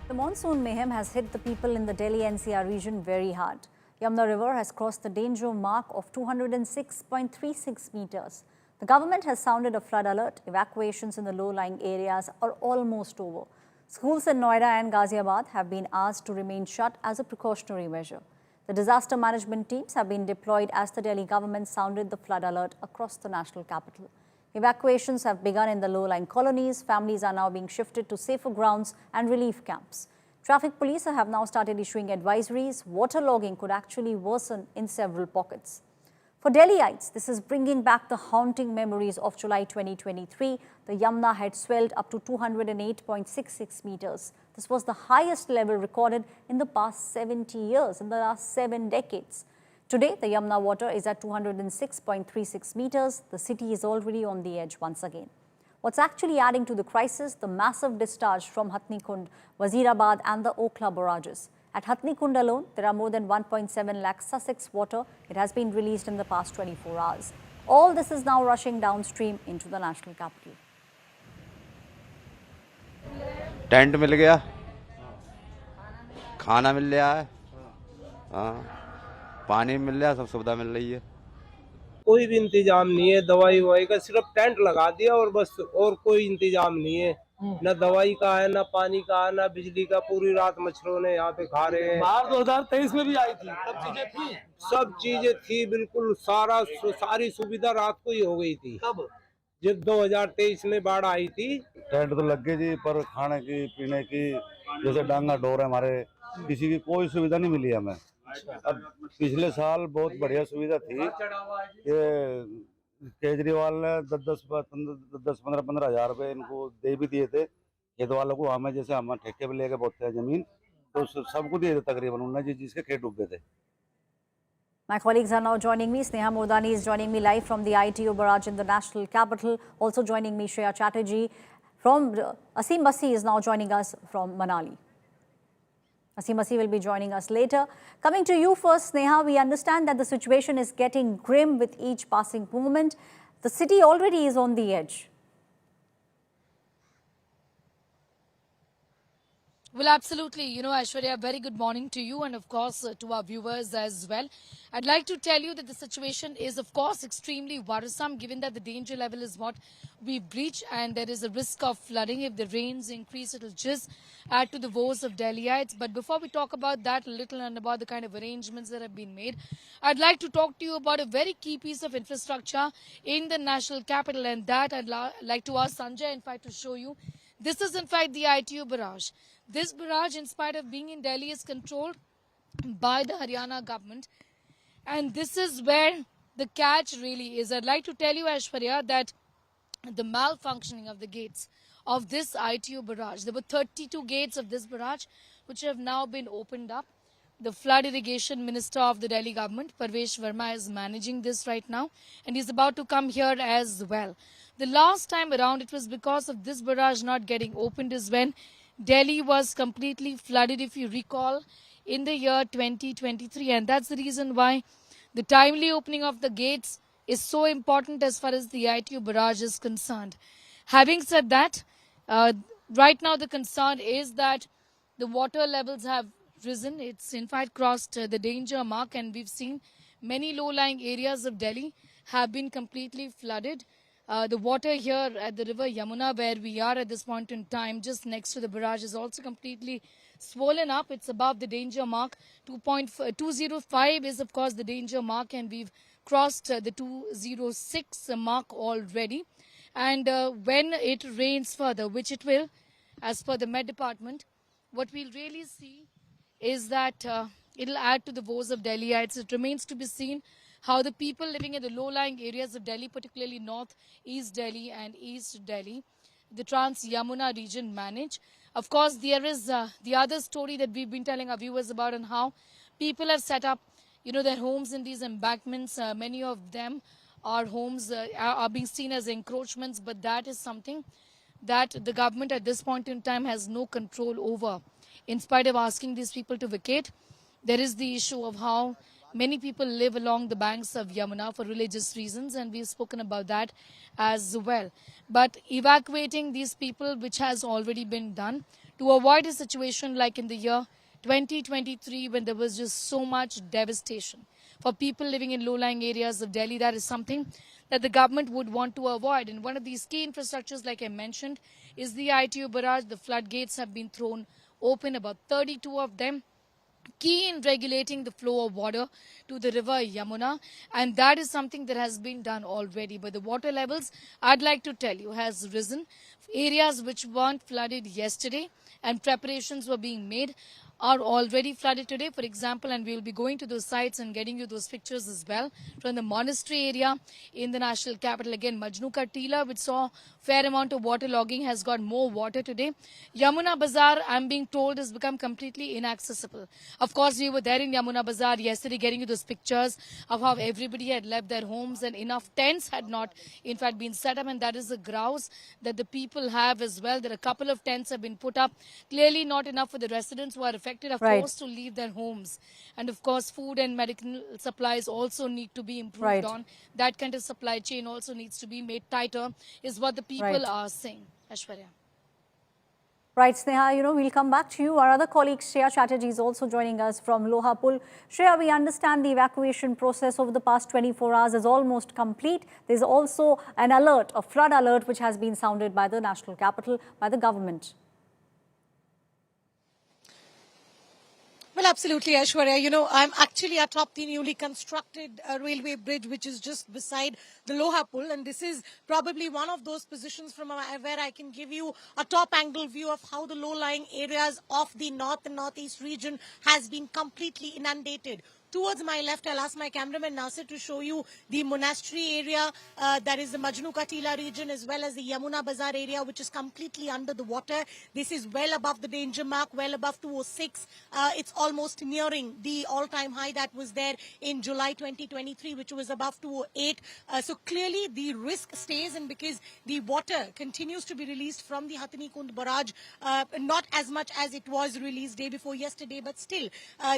The monsoon mayhem has hit the people in the Delhi NCR region very hard. Yamuna River has crossed the danger mark of 206.36 meters. The government has sounded a flood alert. Evacuations in the low-lying areas are almost over. Schools in Noida and Ghaziabad have been asked to remain shut as a precautionary measure. The disaster management teams have been deployed as the Delhi government sounded the flood alert across the national capital. Evacuations have begun in the low-lying colonies. Families are now being shifted to safer grounds and relief camps. Traffic police have now started issuing advisories. Waterlogging could actually worsen in several pockets. For Delhiites, this is bringing back the haunting memories of July 2023. The Yamuna had swelled up to 208.66 meters. This was the highest level recorded in the past 70 years, in the last 7 decades. Today, the Yamuna water is at 206.36 meters. The city is already on the edge once again. What's actually adding to the crisis? The massive discharge from Hatnikund, Wazirabad and the Okhla barrages. At Hatnikund alone, there are more than 1.7 lakh Sussex water. It has been released in the past 24 hours. All this is now rushing downstream into the national capital. Tent मिल गया, खाना मिल रहा है, पानी मिल रहा है, सब सुविधा मिल रही है। कोई भी इंतजाम नहीं है दवाई ववाई का, सिर्फ टेंट लगा दिया और बस, और कोई इंतजाम नहीं है। न दवाई का है, न पानी का है, न बिजली का। पूरी रात मच्छरों ने यहाँ पे खा रहे हैं। बाहर 2023 में भी आई थी, सब चीजें थी बिल्कुल। सारी सुविधा रात को ही हो गई थी। कब? जब 2023 में बाढ़ आई थी। टेंट तो लग गई जी, पर खाने की पीने की जैसे डांगा डोर है हमारे, किसी की कोई सुविधा नहीं मिली हमें। अब पिछले साल बहुत बढ़िया सुविधा थी कि केजरीवाल ने 10-15 हज़ार रुपए इनको दे भी दिए थे खेत वालों को। हमें जैसे हम ठेके पे लेके बोते हैं जमीन, तो सबको दिए थे तकरीबन, उन्होंने जिसके खेत डूब गए थे। My colleagues are now joining me. Sneha Modani is joining me live from the ITO Barrage in the national capital. Also joining me, Shreya Chatterjee. Asim Basi is now joining us from Manali. Asim Basi will be joining us later. Coming to you first, Sneha, we understand that the situation is getting grim with each passing moment. The city already is on the edge. Well, absolutely. You know, Aishwarya, very good morning to you and, of course, to our viewers as well. I'd like to tell you that the situation is, of course, extremely worrisome, given that the danger level is what we've reached and there is a risk of flooding. If the rains increase, it will just add to the woes of Delhiites. But before we talk about that a little and about the kind of arrangements that have been made, I'd like to talk to you about a very key piece of infrastructure in the national capital, and that I'd like to ask Sanjay, in fact, to show you. This is, in fact, the ITO Barrage. This barrage, in spite of being in Delhi, is controlled by the Haryana government. And this is where the catch really is. I'd like to tell you, Aishwarya, that the malfunctioning of the gates of this ITO barrage, there were 32 gates of this barrage which have now been opened up. The Flood Irrigation Minister of the Delhi government, Parvesh Verma, is managing this right now, and he's about to come here as well. The last time around, it was because of this barrage not getting opened is when Delhi was completely flooded, if you recall, in the year 2023. And that's the reason why the timely opening of the gates is so important as far as the ITO barrage is concerned. Having said that, right now the concern is that the water levels have risen. It's in fact crossed the danger mark, and we've seen many low-lying areas of Delhi have been completely flooded. The water here at the river Yamuna, where we are at this point in time, just next to the barrage, is also completely swollen up. It's above the danger mark. 205 is, of course, the danger mark, and we've crossed the 206 mark already. And when it rains further, which it will, as per the Met Department, what we'll really see is that it'll add to the woes of Delhiites. It remains to be seen how the people living in the low-lying areas of Delhi, particularly North, East Delhi and East Delhi, the Trans-Yamuna region, manage. Of course, there is the other story that we've been telling our viewers about, and how people have set up, you know, their homes in these embankments. Many of them are homes are being seen as encroachments, but that is something that the government at this point in time has no control over. In spite of asking these people to vacate, there is the issue of how many people live along the banks of Yamuna for religious reasons, and we've spoken about that as well. But evacuating these people, which has already been done, to avoid a situation like in the year 2023 when there was just so much devastation for people living in low-lying areas of Delhi. That is something that the government would want to avoid. And one of these key infrastructures, like I mentioned, is the ITO Barrage. The floodgates have been thrown open, about 32 of them, key in regulating the flow of water to the river Yamuna, and that is something that has been done already. But the water levels, I'd like to tell you, has risen. Areas which weren't flooded yesterday and preparations were being made are already flooded today, for example, and we'll be going to those sites and getting you those pictures as well from the monastery area in the national capital. Again, Majnu Ka Tila, which saw fair amount of water logging, has got more water today. Yamuna Bazaar, I'm being told, has become completely inaccessible. Of course, we were there in Yamuna Bazaar yesterday getting you those pictures of how everybody had left their homes and enough tents had not, in fact, been set up, and that is the grouse that the people have as well. There are a couple of tents have been put up. Clearly not enough for the residents who are affected, are forced to leave their homes. And of course, food and medical supplies also need to be improved on. That kind of supply chain also needs to be made tighter, is what the people are saying. Aishwarya. Right, Sneha, we'll come back to you. Our other colleague, Shreya Chatterjee, is also joining us from Lohapul. Shreya, we understand the evacuation process over the past 24 hours is almost complete. There's also an alert, a flood alert, which has been sounded by the national capital, by the government. Well, absolutely, Aishwarya. I'm actually atop the newly constructed railway bridge, which is just beside the Lohapul. And this is probably one of those positions from where I can give you a top angle view of how the low-lying areas of the north and northeast region has been completely inundated. Towards my left, I'll ask my cameraman Nasir to show you the monastery area, that is the Majnu Ka Tila region, as well as the Yamuna Bazaar area, which is completely under the water. This is well above the danger mark, well above 206. It's almost nearing the all-time high that was there in July 2023, which was above 208. So clearly the risk stays, and because the water continues to be released from the Hatnikund Barrage, not as much as it was released day before yesterday, but still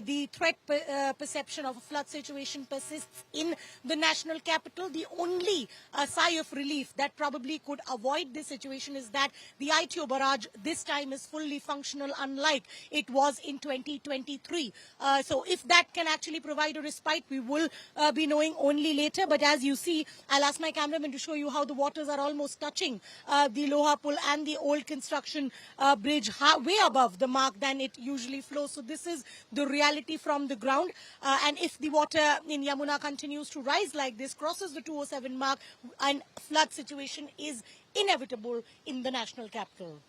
the threat perception of a flood situation persists in the national capital. The only sigh of relief that probably could avoid this situation is that the ITO Barrage this time is fully functional, unlike it was in 2023. So if that can actually provide a respite, we will be knowing only later. But as you see, I'll ask my cameraman to show you how the waters are almost touching the Lohapul and the old construction bridge, way above the mark than it usually flows. So this is the reality from the ground. And if the water in Yamuna continues to rise like this, crosses the 207 mark, and flood situation is inevitable in the national capital.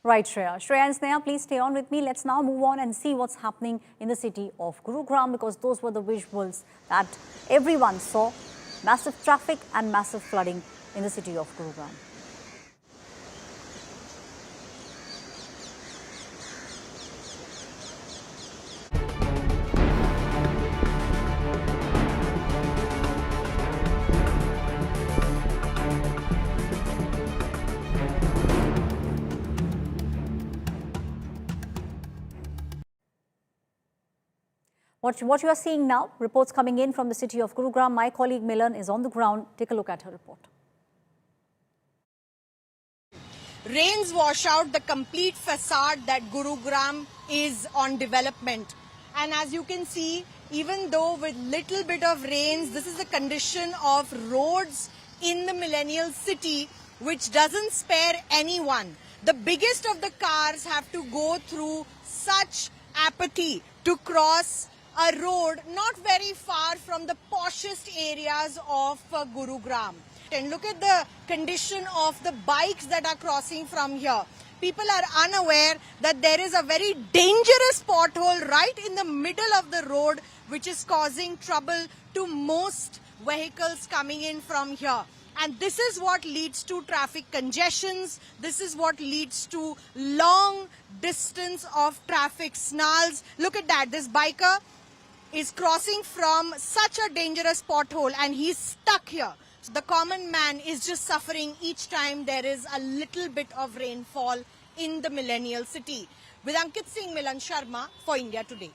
Right, Shreya. Shreya and Sneha, please stay on with me. Let's now move on and see what's happening in the city of Gurugram, because those were the visuals that everyone saw. Massive traffic and massive flooding in the city of Gurugram. What you are seeing now, reports coming in from the city of Gurugram. My colleague Milan is on the ground. Take a look at her report. Rains wash out the complete facade that Gurugram is on development. And as you can see, even though with little bit of rains, this is the condition of roads in the millennial city, which doesn't spare anyone. The biggest of the cars have to go through such apathy to cross a road not very far from the poshest areas of Gurugram. And look at the condition of the bikes that are crossing from here. People are unaware that there is a very dangerous pothole right in the middle of the road, which is causing trouble to most vehicles coming in from here. And this is what leads to traffic congestions. This is what leads to long distance of traffic snarls. Look at that. This biker is crossing from such a dangerous pothole and he's stuck here. So the common man is just suffering each time there is a little bit of rainfall in the millennial city. With Ankit Singh, Milan Sharma for India Today.